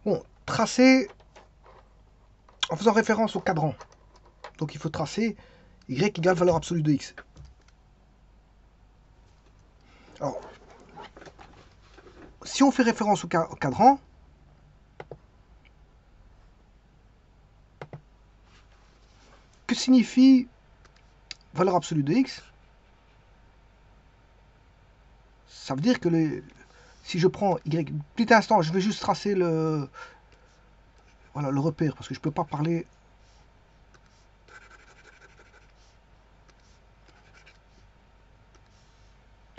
Bon, tracer en faisant référence au cadran. Donc il faut tracer y égale valeur absolue de x. Alors, si on fait référence au cadran, que signifie valeur absolue de x? Ça veut dire que si je prends y, petit instant, je vais juste tracer le repère, parce que je ne peux pas parler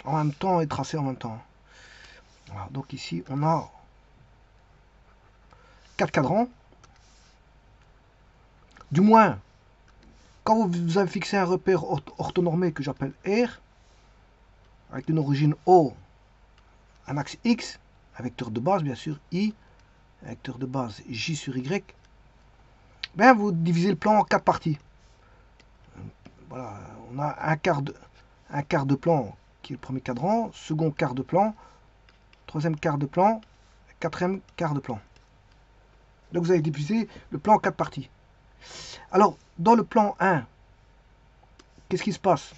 en même temps et tracer en même temps. Voilà, donc ici, on a 4 cadrans. Du moins, quand vous avez fixé un repère orthonormé que j'appelle R, avec une origine O, un axe X, un vecteur de base bien sûr, I, un vecteur de base J sur Y, ben vous divisez le plan en 4 parties. Voilà, on a un quart de plan qui est le premier cadran, second quart de plan, troisième quart de plan, quatrième quart de plan. Donc vous avez divisé le plan en 4 parties. Alors, dans le plan 1, qu'est-ce qui se passe?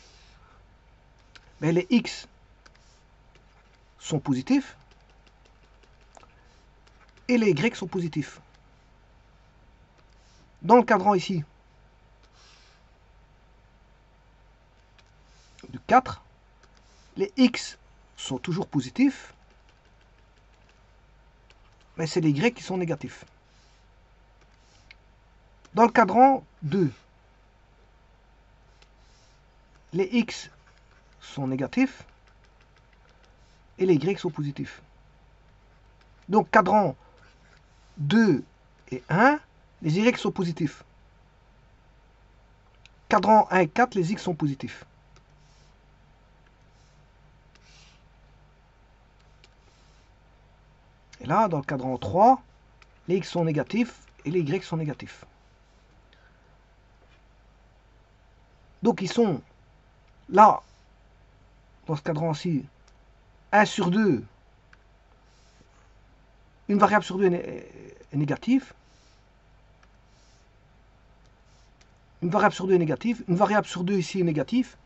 Ben, les X sont positifs et les Y sont positifs. Dans le cadran ici, du 4, les X sont toujours positifs, mais c'est les Y qui sont négatifs. Dans le cadran 2, les X sont négatifs et les Y sont positifs. Donc cadran 2 et 1, les Y sont positifs. Cadran 1 et 4, les X sont positifs. Et là, dans le cadran 3, les X sont négatifs et les Y sont négatifs. Donc ils sont là, dans ce cadran-ci, 1 sur 2, une variable sur 2 est négative, une variable sur 2 est négative, une variable sur 2 ici est négative.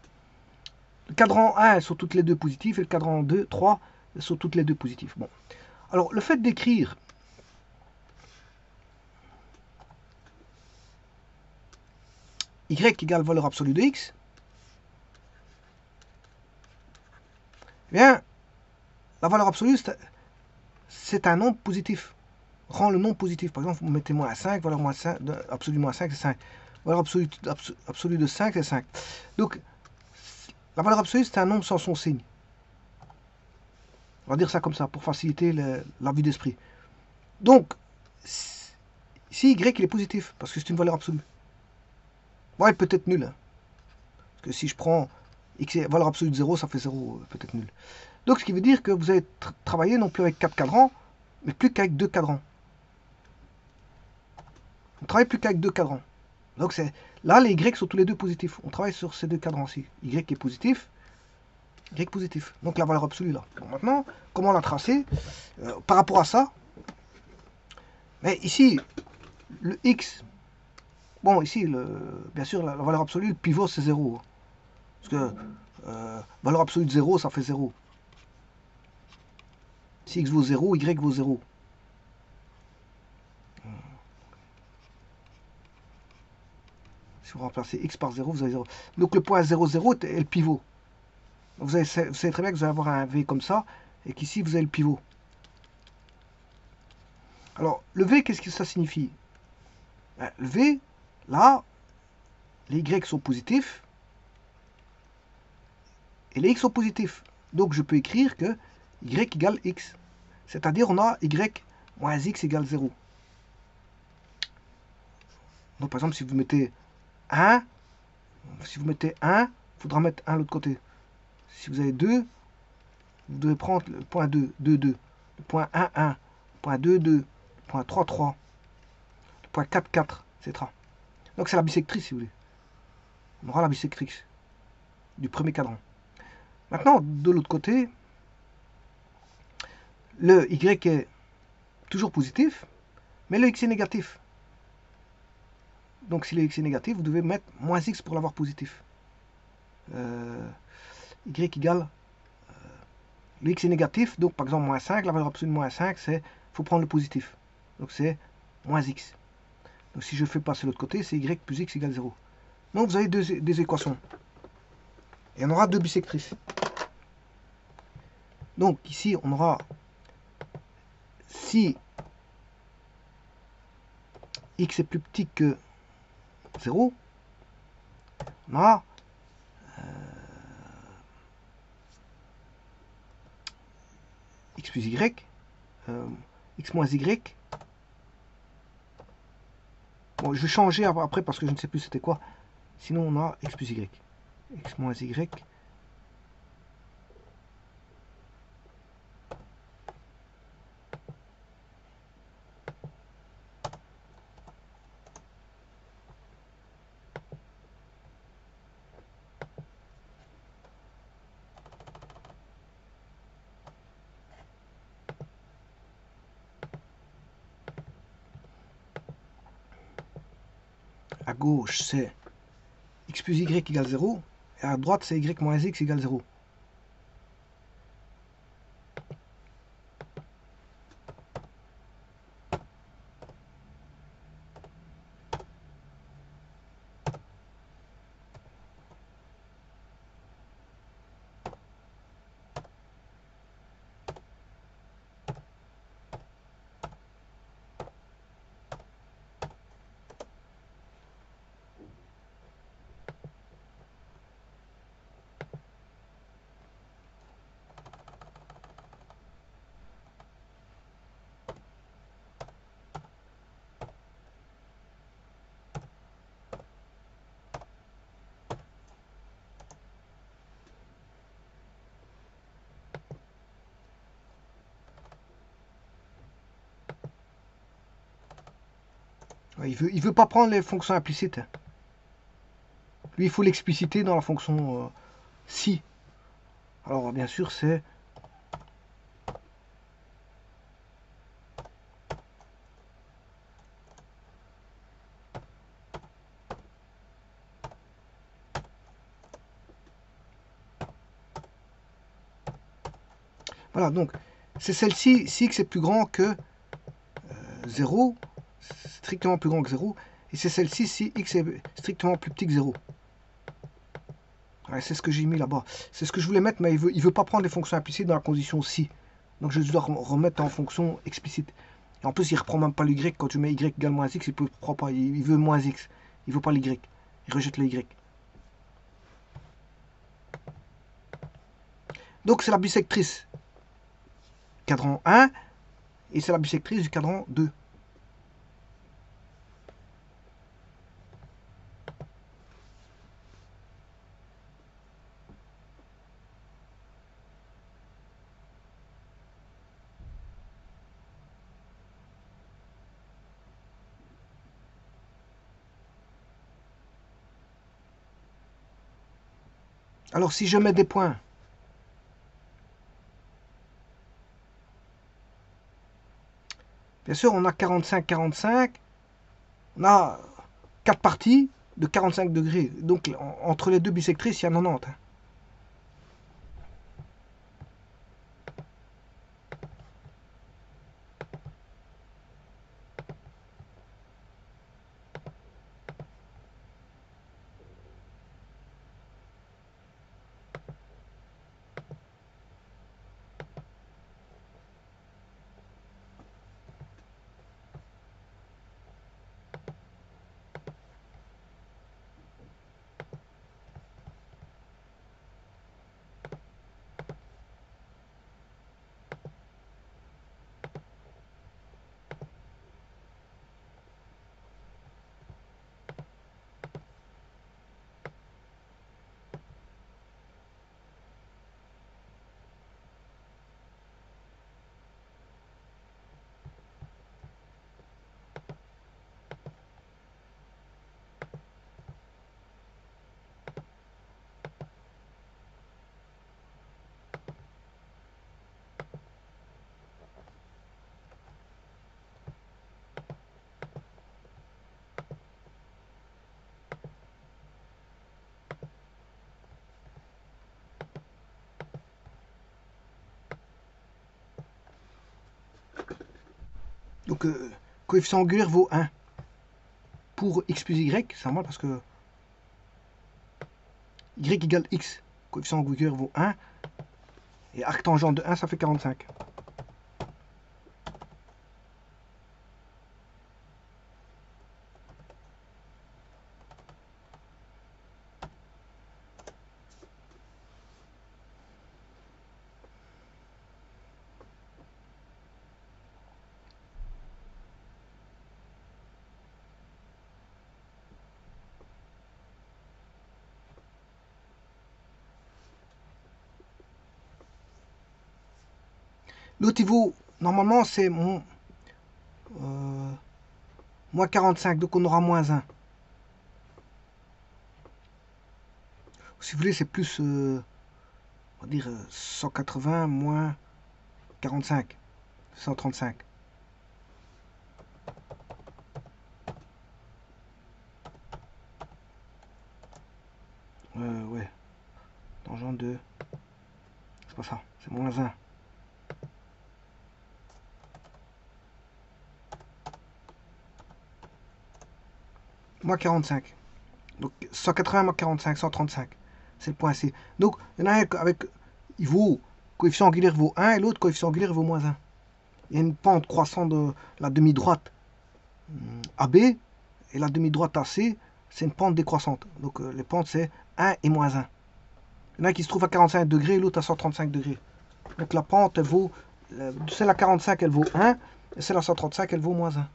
Le cadran 1 sont toutes les deux positives et le cadran 2, 3 sont toutes les deux positives. Bon. Alors le fait d'écrire y égale valeur absolue de x, eh bien, la valeur absolue, c'est un nombre positif. Rend le nombre positif. Par exemple, vous mettez moins 5, valeur moins 5, absolue moins 5, c'est 5. Valeur absolue de 5, c'est 5. Donc, la valeur absolue, c'est un nombre sans son signe. On va dire ça comme ça, pour faciliter la vue d'esprit. Donc, si y il est positif, parce que c'est une valeur absolue, ouais, peut-être nul. Hein. Parce que si je prends x valeur absolue de 0, ça fait 0, peut-être nul. Donc, ce qui veut dire que vous allez travailler non plus avec 4 cadrans, mais plus qu'avec 2 cadrans. On travaille plus qu'avec 2 cadrans. Donc, là, les y sont tous les deux positifs. On travaille sur ces deux cadrans-ci. Y est positif, y positif. Donc, la valeur absolue, là. Bon, maintenant, comment la tracer par rapport à ça? Mais ici, le x, bon, ici, bien sûr, la valeur absolue, le pivot, c'est 0. Parce que valeur absolue de 0, ça fait 0. Si x vaut 0, y vaut 0. Si vous remplacez x par 0, vous avez 0. Donc le point 0, 0 est le pivot. Vous savez très bien que vous allez avoir un v comme ça, et qu'ici, vous avez le pivot. Alors, le v, qu'est-ce que ça signifie? Le v, là, les y sont positifs, et les x sont positifs. Donc je peux écrire que y égale x. C'est-à-dire on a y moins x égale 0. Donc par exemple, si vous mettez 1, il faudra mettre 1 de l'autre côté. Si vous avez 2, vous devez prendre le point 2, 2, 2, le point 1, 1, le point 2, 2, le point 3, 3, le point 4, 4, etc. Donc c'est la bisectrice, si vous voulez. On aura la bisectrice du premier cadran. Maintenant, de l'autre côté, le y est toujours positif, Mais le x est négatif. Donc si le x est négatif, vous devez mettre moins x pour l'avoir positif. Y égale, le x est négatif, donc par exemple moins 5, la valeur absolue de moins 5, c'est, il faut prendre le positif. Donc c'est moins x. Donc si je fais passer l'autre côté, c'est y plus x égale 0. Donc vous avez des équations. Et on aura deux bisectrices. Donc ici, on aura, si x est plus petit que 0, on a x plus y, x moins y. Bon, je vais changer après parce que je ne sais plus c'était quoi. Sinon, on a x plus y. X moins y. À gauche, c'est x plus y égale 0. Et à droite, c'est y moins x égale 0. Il veut pas prendre les fonctions implicites. Lui, il faut l'expliciter dans la fonction si. Alors, bien sûr, c'est voilà, donc c'est celle-ci, si x est plus grand que 0, strictement plus grand que 0, et c'est celle-ci si x est strictement plus petit que 0. Ouais, c'est ce que j'ai mis là-bas. C'est ce que je voulais mettre, mais il veut pas prendre les fonctions implicites dans la condition si. Donc je dois remettre en fonction explicite. Et en plus, il reprend même pas l'y. Quand tu mets y égale moins x, il ne prend pas. Il veut moins x. Il veut pas l'y. Il rejette le y. Donc c'est la bisectrice cadran 1 et c'est la bisectrice du cadran 2. Alors si je mets des points, bien sûr on a 45-45, on a 4 parties de 45 degrés. Donc entre les deux bisectrices, il y a 90. Donc, coefficient angulaire vaut 1. Pour x plus y, c'est normal parce que y égale x. Coefficient angulaire vaut 1. Et arctangent de 1, ça fait 45. L'autre, il vaut, normalement, c'est moins 45, donc on aura moins 1. Si vous voulez, c'est plus, on va dire, 180 moins 45, 135. Ouais, tangent de, c'est pas ça, c'est moins 1. Moins 45. Donc 180 moins 45, 135. C'est le point C. Donc, il y en a un avec, il vaut, coefficient angulaire vaut 1 et l'autre coefficient angulaire vaut moins 1. Il y a une pente croissante de la demi-droite AB et la demi-droite AC, c'est une pente décroissante. Donc les pentes, c'est 1 et moins 1. Il y en a qui se trouve à 45 degrés et l'autre à 135 degrés. Donc la pente, elle vaut, celle à 45, elle vaut 1 et celle à 135, elle vaut moins 1.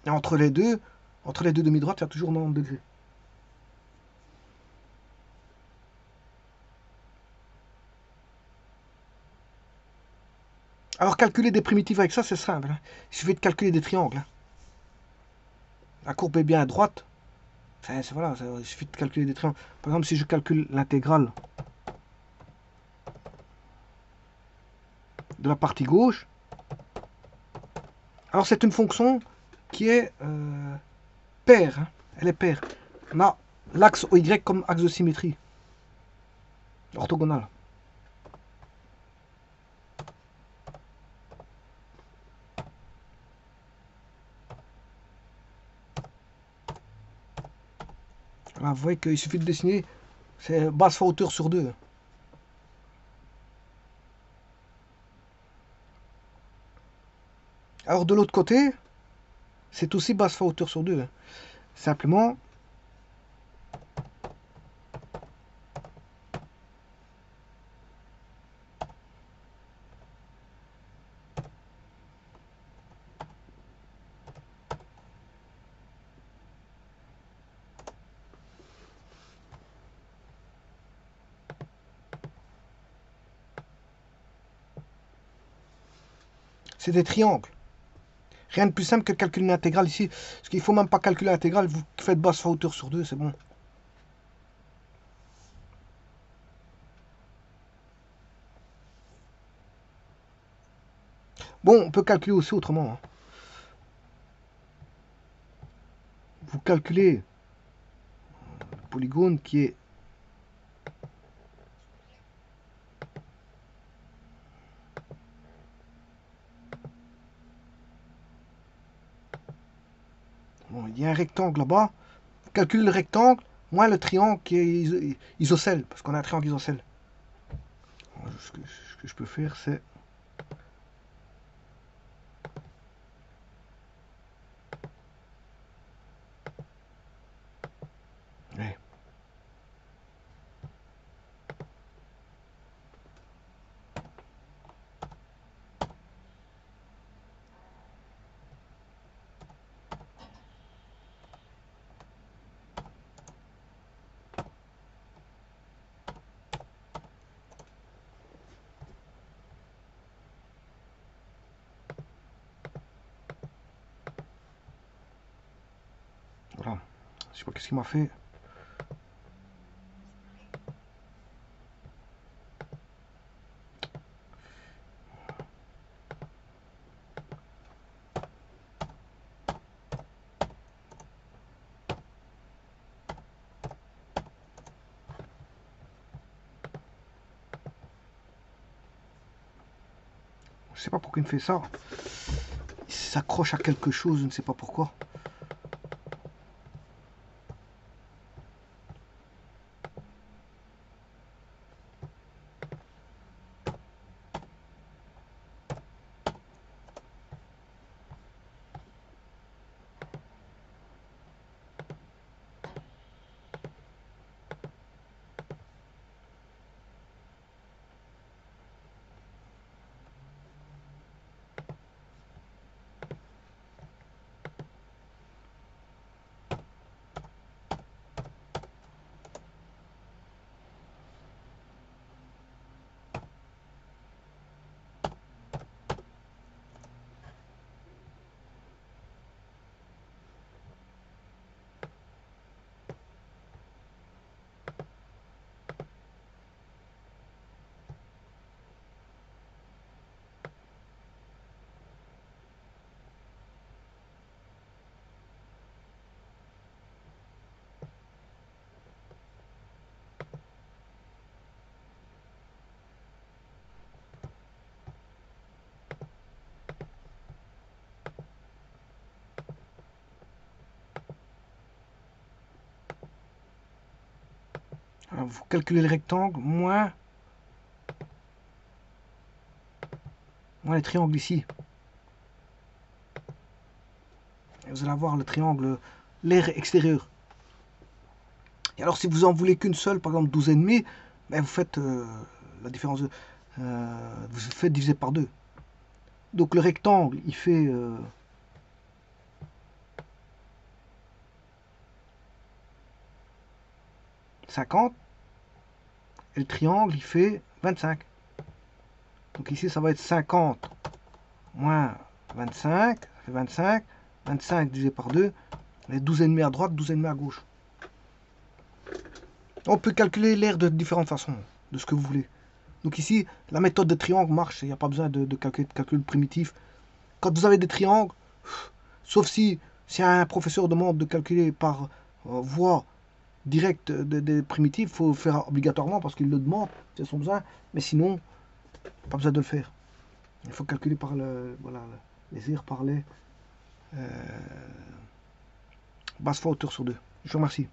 Et entre les deux demi-droites, il y a toujours 90 degrés. Alors calculer des primitives avec ça, c'est simple. Hein. Il suffit de calculer des triangles. Hein. La courbe est bien droite. Enfin, voilà, il suffit de calculer des triangles. Par exemple, si je calcule l'intégrale de la partie gauche, alors c'est une fonction qui est paire. Hein. Elle est paire. On a l'axe OY comme axe de symétrie. Orthogonal. Voilà, vous voyez qu'il suffit de dessiner, c'est base fois hauteur sur 2. Alors de l'autre côté, c'est aussi base fois hauteur sur 2. Hein. Simplement, c'est des triangles. Rien de plus simple que de calculer une intégrale ici. Parce qu'il ne faut même pas calculer l'intégrale, vous faites base fois hauteur sur 2, c'est bon. Bon, on peut calculer aussi autrement. Hein. Vous calculez le polygone qui est bon, il y a un rectangle là-bas. Vous calculez le rectangle moins le triangle qui est isocèle, parce qu'on a un triangle isocèle. Ce que je peux faire, c'est ouais. Voilà. Je sais pas qu'est-ce qu'il m'a fait. sais pas pourquoi il me fait ça. Il s'accroche à quelque chose, je ne sais pas pourquoi. Alors, vous calculez le rectangle moins les triangles ici. Et vous allez avoir le triangle, l'air extérieur. Et alors si vous en voulez qu'une seule, par exemple 12,5, ben vous faites la différence, vous faites diviser par 2. Donc le rectangle, il fait 50, et le triangle, il fait 25. Donc ici, ça va être 50 moins 25, ça fait 25. 25 divisé par 2, et 12,5 à droite, 12,5 à gauche. On peut calculer l'air de différentes façons, de ce que vous voulez. Donc ici, la méthode de triangle marche, il n'y a pas besoin de calcul primitif. Quand vous avez des triangles, sauf si un professeur demande de calculer par voie directe des primitives, il faut le faire obligatoirement parce qu'il le demande, c'est son besoin, mais sinon, pas besoin de le faire. Il faut calculer par les airs par les basse fois hauteur sur 2. Je vous remercie.